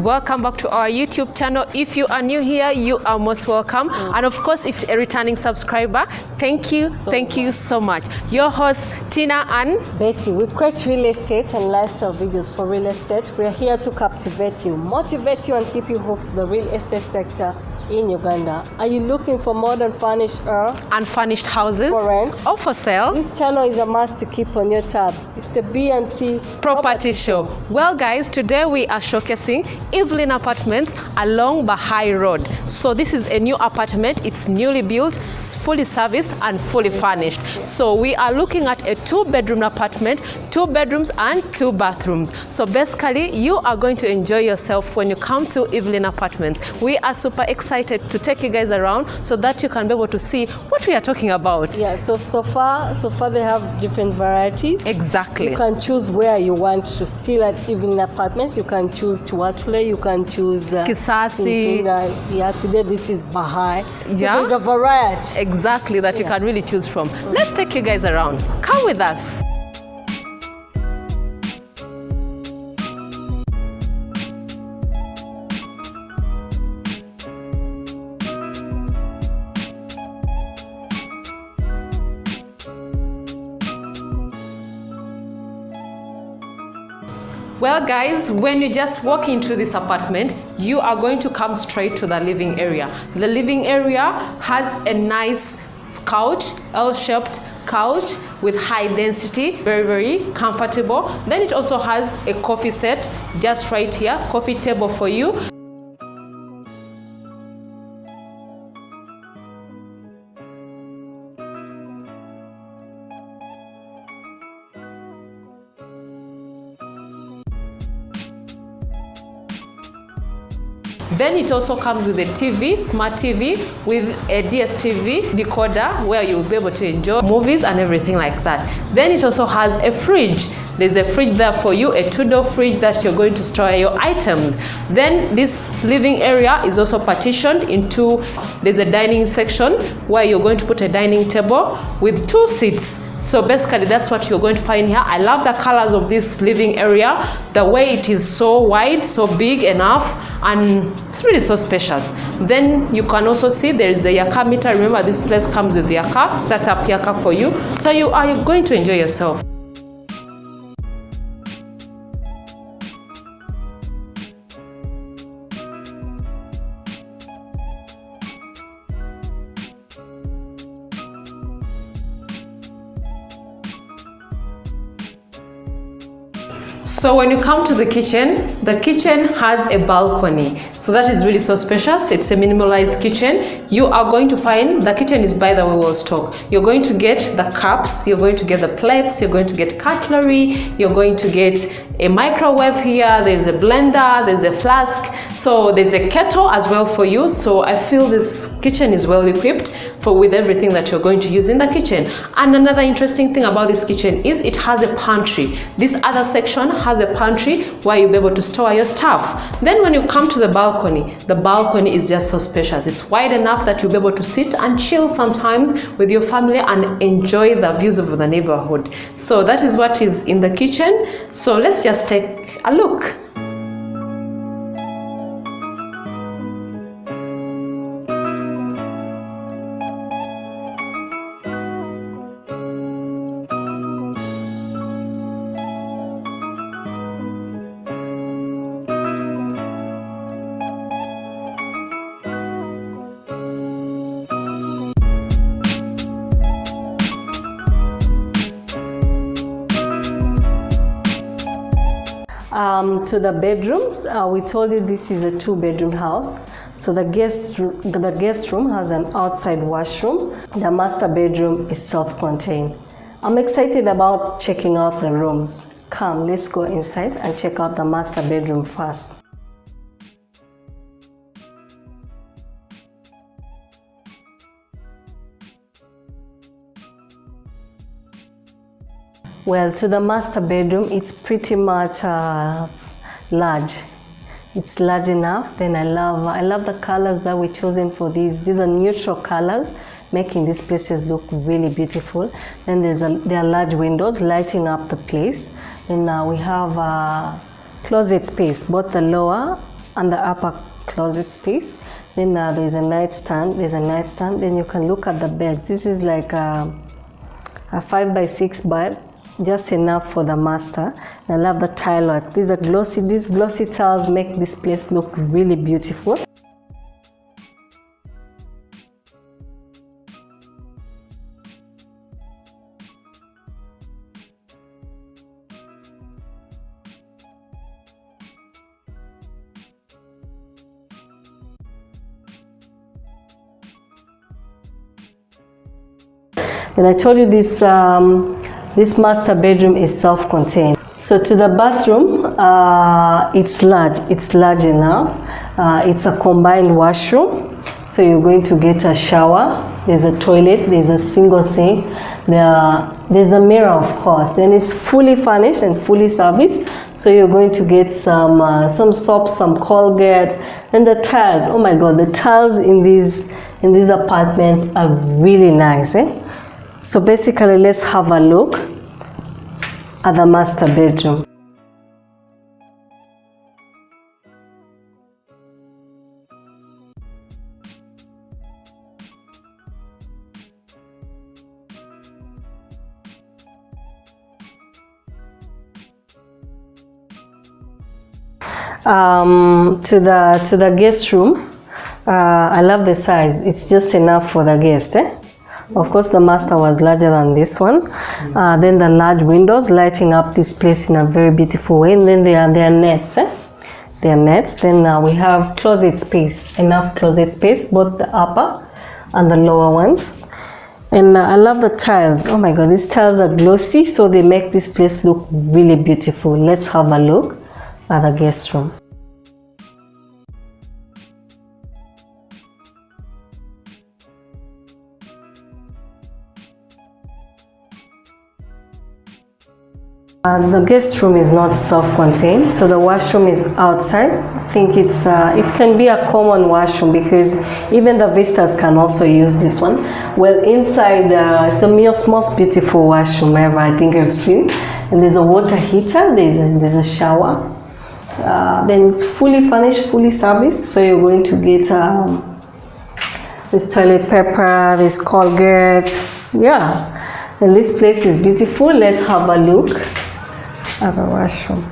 Welcome back to our YouTube channel. If you are new here, you are most welcome. And of course, if you're a returning subscriber, thank you so much. Your host, Tina and Betty. We create real estate and lifestyle videos for real estate. We are here to captivate you, motivate you, and keep you hooked the real estate sector in Uganda. Are you looking for modern furnished and furnished houses for rent or for sale? This channel is a must to keep on your tabs. It's the B&T Property Show. Well guys, today we are showcasing Evelyn Apartments along Bahai Road. So this is a new apartment. It's newly built, fully serviced and fully furnished. So we are looking at a 2-bedroom apartment, 2 bedrooms and 2 bathrooms. So basically you are going to enjoy yourself when you come to Evelyn Apartments. We are super excited to take you guys around so that you can be able to see what we are talking about. Yeah, so far they have different varieties. Exactly. You can choose where you want to still at Evelyn Apartments. You can choose Tuatule, you can choose Kisasi. Yeah, today this is Bahai. So yeah, there's a variety. Exactly, that you can really choose from. Let's take you guys around. Come with us. Well guys, when you just walk into this apartment, you are going to come straight to the living area. The living area has a nice couch, L-shaped couch with high density, very comfortable. Then it also has a coffee set just right here, coffee table for you. Then it also comes with a TV, smart TV with a DSTV decoder where you'll be able to enjoy movies and everything like that. Then it also has a fridge. There's a fridge there for you, a 2-door fridge that you're going to store your items. Then this living area is also partitioned into, there's a dining section where you're going to put a dining table with 2 seats. So basically that's what you're going to find here. I love the colors of this living area, the way it is so wide, so big enough, and it's really so spacious. Then you can also see there is a Yaka meter. Remember, this place comes with Yaka, startup Yaka for you. So you are going to enjoy yourself. So when you come to the kitchen has a balcony. So that is really so spacious. It's a minimalized kitchen. You are going to find, the kitchen is by the way well stocked. You're going to get the cups, you're going to get the plates, you're going to get cutlery, you're going to get a microwave here, there's a blender, there's a flask, so there's a kettle as well for you. So I feel this kitchen is well equipped with everything that you're going to use in the kitchen. And another interesting thing about this kitchen is it has a pantry. This other section has a pantry where you'll be able to store your stuff. Then when you come to the balcony is just so spacious. It's wide enough that you'll be able to sit and chill sometimes with your family and enjoy the views of the neighborhood. So that is what is in the kitchen. So let's just take a look. To the bedrooms, we told you this is a 2-bedroom house. So the guest room has an outside washroom. The master bedroom is self-contained. I'm excited about checking out the rooms. Come, let's go inside and check out the master bedroom first. Well, to the master bedroom, it's pretty much large. It's large enough. Then I love the colors that we're choosing for these. These are neutral colors. making these places look really beautiful. Then there are large windows lighting up the place. And we have closet space, both the lower and the upper closet space. Then there's a nightstand. Then you can look at the beds. This is like a 5x6 bed, just enough for the master. I love the tile work. These glossy tiles make this place look really beautiful. And I told you this this master bedroom is self-contained. So to the bathroom, it's large enough. It's a combined washroom. So you're going to get a shower. There's a toilet. There's a single sink. There's a mirror, of course. Then it's fully furnished and fully serviced. So you're going to get some soap, some Colgate, and the tiles. Oh my God, the tiles in these apartments are really nice. So basically, let's have a look at the master bedroom. To the guest room, I love the size. It's just enough for the guest. Of course, the master was larger than this one. Then the large windows lighting up this place in a very beautiful way. And then there are nets. They are nets. Then we have closet space, enough closet space, both the upper and the lower ones. And I love the tiles. Oh my God, these tiles are glossy, so they make this place look really beautiful. Let's have a look at the guest room. The guest room is not self-contained, so the washroom is outside. I think it can be a common washroom because even the visitors can also use this one. Well, inside it's the most beautiful washroom ever I think I've seen. And there's a water heater, there's a shower. Then it's fully furnished, fully serviced, so you're going to get this toilet paper, this Colgate. Yeah, and this place is beautiful. Let's have a look at the washroom.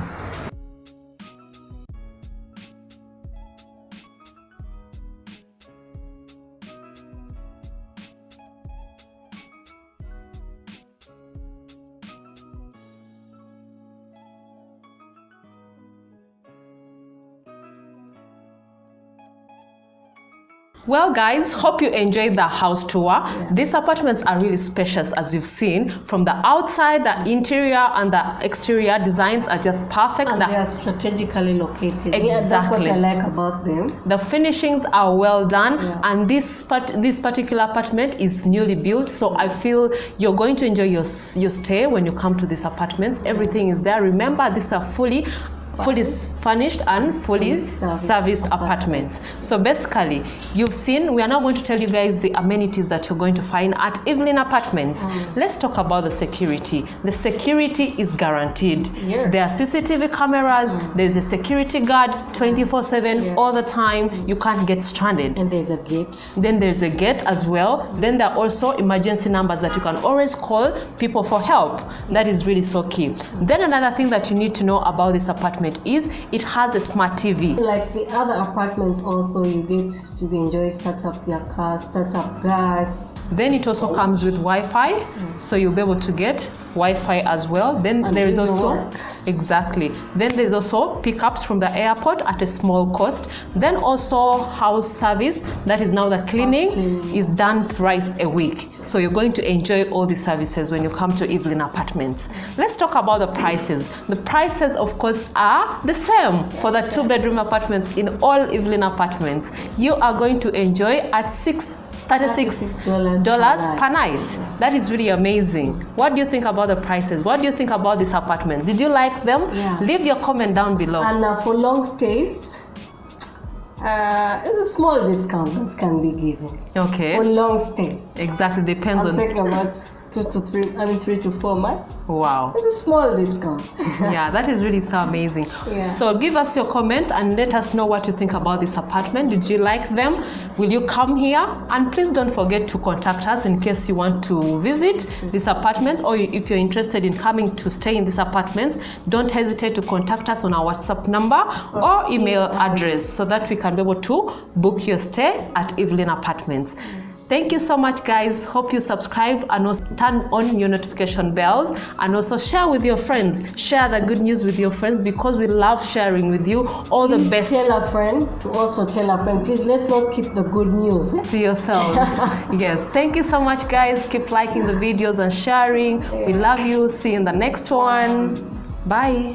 Well guys, hope you enjoyed the house tour. Yeah. These apartments are really spacious, as you've seen. From the outside, the interior and the exterior designs are just perfect. And they are strategically located. Exactly. Yeah, that's what I like about them. The finishings are well done, and this particular apartment is newly built, so I feel you're going to enjoy your stay when you come to these apartments. Everything is there. Remember, these are fully furnished and fully serviced apartments. So basically, you've seen, we are now going to tell you guys the amenities that you're going to find at Evelyn Apartments. Let's talk about the security. The security is guaranteed. Yeah. There are CCTV cameras, there's a security guard 24/7 all the time. You can't get stranded. And there's a gate. Then there's a gate as well. Then there are also emergency numbers that you can always call people for help. That is really so key. Then another thing that you need to know about this apartment is it has a smart TV. Like the other apartments also, you get to enjoy start up your car, start up gas. Then it also comes with Wi-Fi, so you'll be able to get Wi-Fi as well. Then there is also then there's also pickups from the airport at a small cost. Then also house service, that is now the cleaning is done thrice a week. So you're going to enjoy all these services when you come to Evelyn Apartments. Let's talk about the prices. The prices, of course, are the same for the 2-bedroom apartments in all Evelyn Apartments. You are going to enjoy at $36 per night. That is really amazing. What do you think about the prices? What do you think about these apartments? Did you like them? Yeah. Leave your comment down below. And for long stays, it's a small discount that can be given. Okay. For long stays. Exactly, depends on. I'm talking about 3 to 4 months. Wow. It's a small discount. Yeah, that is really so amazing. Yeah. So give us your comment and let us know what you think about this apartment. Did you like them? Will you come here? And please don't forget to contact us in case you want to visit this apartment, or if you're interested in coming to stay in this apartments, don't hesitate to contact us on our WhatsApp number or email address so that we can be able to book your stay at Evelyn Apartments. Thank you so much, guys. Hope you subscribe and also turn on your notification bells, and also share with your friends. Share the good news with your friends, because we love sharing with you all the best. Tell a friend to also tell a friend. Please, let's not keep the good news to yourselves. Yes. Thank you so much, guys. Keep liking the videos and sharing. We love you. See you in the next one. Bye.